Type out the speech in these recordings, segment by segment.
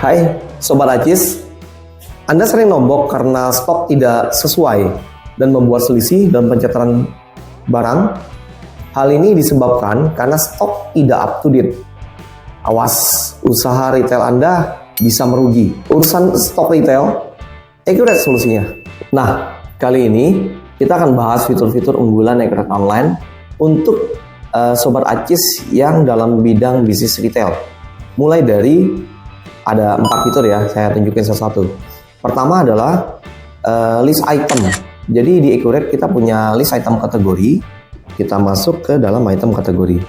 Hai Sobat Acis, Anda sering nombok karena stok tidak sesuai dan membuat selisih dalam pencatatan barang. Hal ini disebabkan karena stok tidak up to date. Awas, usaha retail Anda bisa merugi. Urusan stok retail, Accurate solusinya. Nah, kali ini kita akan bahas fitur-fitur unggulan Accurate Online untuk Sobat Acis yang dalam bidang bisnis retail. Mulai dari ada 4 fitur ya, saya tunjukin satu-satu. Pertama adalah list item. Jadi di Accurate kita punya list item kategori. Kita masuk ke dalam item kategori.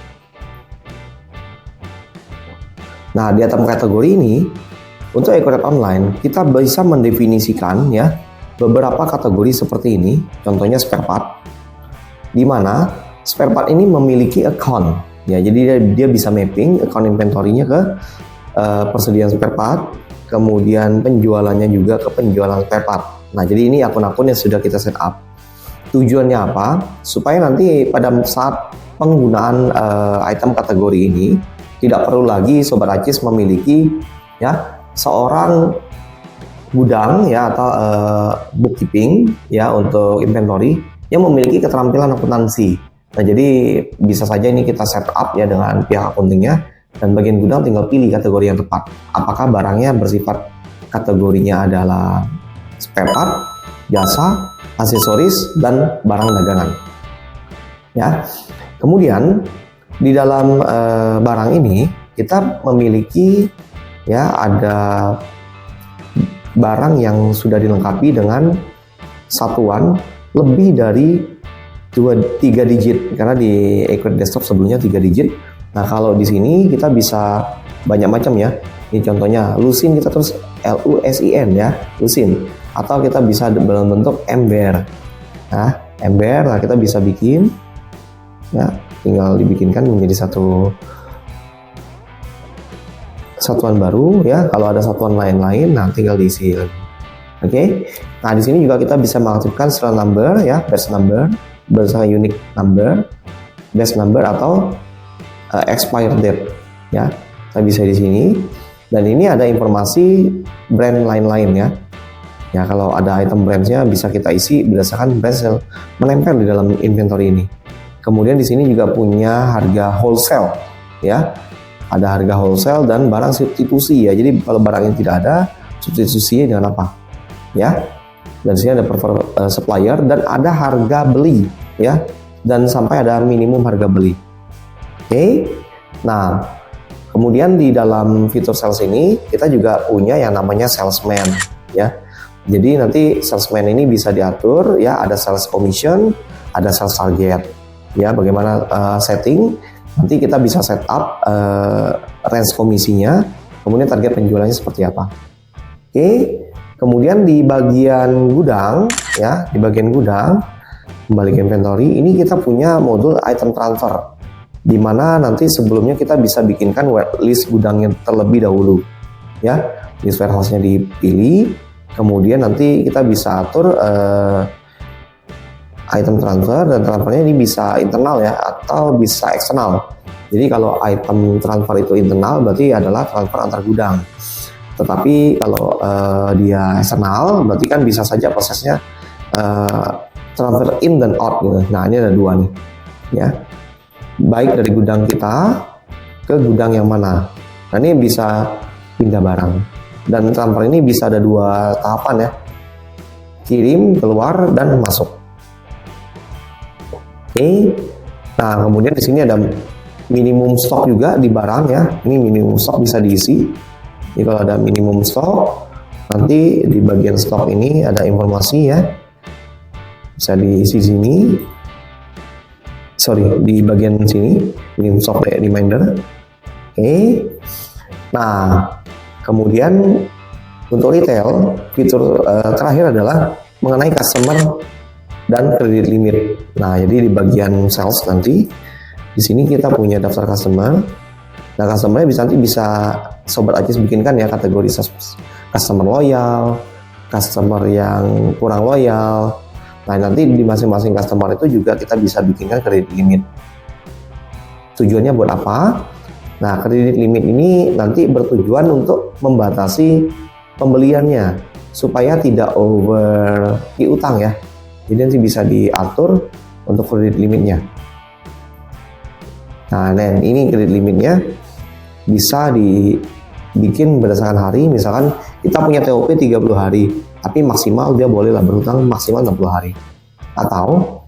Nah, di item kategori ini untuk Accurate Online kita bisa mendefinisikan ya beberapa kategori seperti ini. Contohnya spare part, di mana spare part ini memiliki account. Ya, jadi dia bisa mapping account inventory-nya ke persediaan spare part, kemudian penjualannya juga ke penjualan spare part. Nah, jadi ini akun-akun yang sudah kita set up. Tujuannya apa? Supaya nanti pada saat penggunaan item kategori ini tidak perlu lagi Sobat Acis memiliki ya seorang gudang ya atau bookkeeping ya untuk inventory yang memiliki keterampilan akuntansi. Nah, jadi bisa saja ini kita set up ya dengan pihak accounting-nya. Dan bagian gudang tinggal pilih kategori yang tepat. Apakah barangnya bersifat kategorinya adalah spare part, jasa, aksesoris, dan barang dagangan. Ya. Kemudian di dalam barang ini kita memiliki ya ada barang yang sudah dilengkapi dengan satuan lebih dari 3 digit karena di Accurate Desktop sebelumnya 3 digit. Nah, kalau di sini kita bisa banyak macam ya. Ini contohnya lusin, kita terus LUSIN ya, lusin. Atau kita bisa dalam bentuk ember. Nah, ember, nah kita bisa bikin ya, tinggal dibikinkan menjadi satuan baru ya. Kalau ada satuan lain-lain, nah tinggal diisi lagi. Oke. Nah, di sini juga kita bisa mengaktifkan serial number ya, batch number, berdasarkan unique number, batch number atau expire date ya. Saya bisa di sini, dan ini ada informasi brand lain-lain ya. Ya, kalau ada item brandnya bisa kita isi berdasarkan brand yang menempel di dalam inventory ini. Kemudian di sini juga punya harga wholesale ya. Ada harga wholesale dan barang substitusi ya. Jadi kalau barang ini tidak ada, substitusinya dengan apa? Ya. Dan di sini ada preferred supplier dan ada harga beli ya. Dan sampai ada minimum harga beli. Oke. Nah, kemudian di dalam fitur sales ini kita juga punya yang namanya salesman ya. Jadi nanti salesman ini bisa diatur ya, ada sales commission, ada sales target. Ya, bagaimana setting? Nanti kita bisa set up range komisinya, kemudian target penjualannya seperti apa. Oke. Kemudian di bagian gudang ya, di bagian gudang kembali ke inventory, ini kita punya modul item transfer, di mana nanti sebelumnya kita bisa bikinkan list gudangnya terlebih dahulu ya. List warehouse-nya dipilih, kemudian nanti kita bisa atur item transfer, dan transfernya ini bisa internal ya atau bisa eksternal. Jadi kalau item transfer itu internal berarti adalah transfer antar gudang, tetapi kalau dia eksternal berarti kan bisa saja prosesnya transfer in dan out gitu. Nah, ini ada 2 nih ya, baik dari gudang kita ke gudang yang mana. Nah, ini bisa pindah barang, dan transfer ini bisa ada 2 tahapan ya, kirim, keluar, dan masuk. Oke. Nah, kemudian di sini ada minimum stok juga di barang ya. Ini minimum stok bisa diisi. Jadi kalau ada minimum stok, nanti di bagian stok ini ada informasi ya, bisa diisi sini. Di bagian sini minimum stock reminder. Oke. Nah, kemudian untuk retail fitur terakhir adalah mengenai customer dan kredit limit. Nah, jadi di bagian sales nanti di sini kita punya daftar customer. Nah, customernya bisa Sobat Acis bikinkan ya kategori customer loyal, customer yang kurang loyal. Nah, nanti di masing-masing customer itu juga kita bisa bikinkan kredit limit. Tujuannya buat apa? Nah, kredit limit ini nanti bertujuan untuk membatasi pembeliannya supaya tidak over utang ya. Jadi nanti bisa diatur untuk kredit limitnya. Nah, dan ini kredit limitnya bisa dibikin berdasarkan hari. Misalkan kita punya TOP 30 hari, tapi maksimal dia bolehlah berhutang maksimal 60 hari. Atau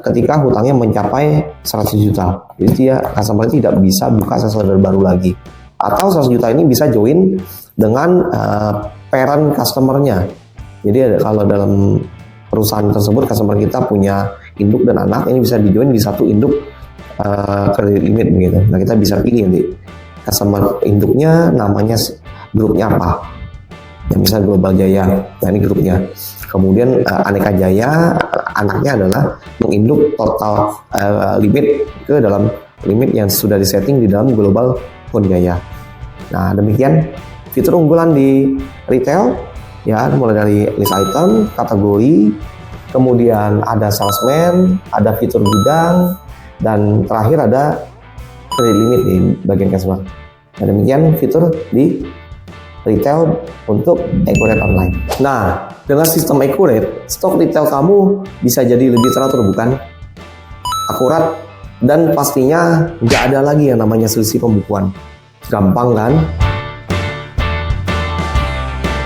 ketika hutangnya mencapai 100 juta, jadi dia customer tidak bisa buka sales order baru lagi. Atau 100 juta ini bisa join dengan parent customer-nya. Jadi kalau dalam perusahaan tersebut customer kita punya induk dan anak, ini bisa di-join di satu induk kredit limit begitu. Nah, kita bisa pilih nanti customer induknya namanya grupnya apa. Yang bisa Global Jaya, nah ini grupnya. Kemudian Aneka Jaya, anaknya adalah menginduk total limit ke dalam limit yang sudah disetting di dalam Global Phone Jaya. Nah, demikian fitur unggulan di retail ya, mulai dari list item, kategori, kemudian ada salesman, ada fitur gudang, dan terakhir ada credit limit di bagian customer. Nah, demikian fitur di retail untuk Accurate Online. Nah, dengan sistem Accurate, stok retail kamu bisa jadi lebih teratur, bukan? Akurat, dan pastinya nggak ada lagi yang namanya selisih pembukuan. Gampang kan?